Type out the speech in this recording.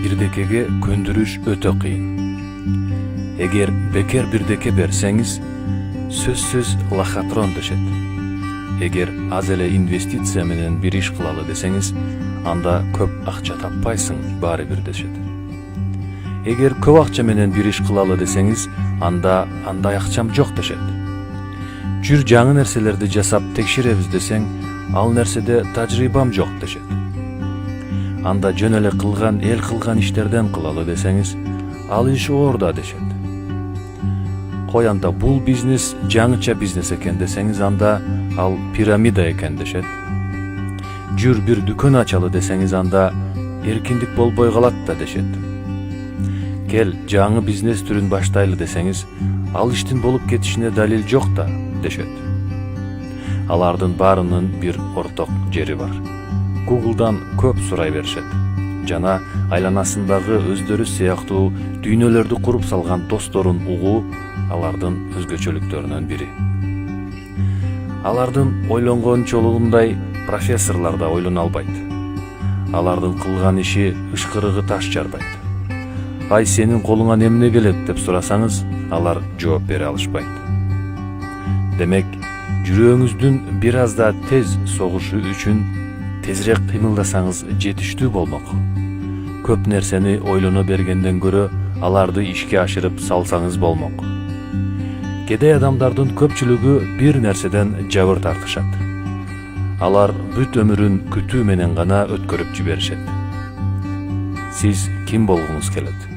бирдекеге көндүрүш өтө кыйын. Эгер бекер бирдеке берсеңиз, сөзсүз лохотрон дешет. Эгер аз эле инвестиция менен бир иш кылалы десеңиз, анда көп акча таппайсың баары бир дешет. Эгер көп акча менен бир иш кылалы десеңиз, анда андай акчам жок дешет. Жүр жаңы нерселерди жасап текшеребиз десең, ал нерседе тажрыйбам жок дешет. Анда жөн эле кылган эл кылган иштерден кылалы десеңиз, ал иш оор да дешет. Кой анда бул бизнес жаңыча бизнес экен десеңиз, анда ал пирамида экен дешет. Жүр бир дүкөн ачалы десеңиз, анда эркиндик болбой калат да дешет. Кел жаңы бизнес түрүн баштайлы десеңиз, ал иштин болуп кетишине далил жок да дешет. Алардын баарынын бир орток жери бар. Google'дан көп сурай беришет. Жана айланасындагы өздөрү сыяктуу дүйнөлөрдү куруп салган досторун угуу алардын өзгөчөлүктөрүнөн бири. Алардын ойлонгончолугундай профессорлор да ойлоно албайт. Алардын кылган иши ышкырыгы таш жарбайт. Ай сенин колуңан эмне келет деп сурасаңыз, алар жооп бере алышпайт. Демек, жүрөгүңүздүн бир аз да тез согушу үчүн тезирээк кыймылдасаңыз жетиштүү болмок. Көп нерсени ойлоно бергенден көрө аларды ишке ашырып салсаңыз болмок. Кедей адамдардын көпчүлүгү бир нерседен жабыр тартышат. Алар бүт өмүрүн күтүү менен гана өткөрүп жиберишет. Сиз ким болгуңуз келет?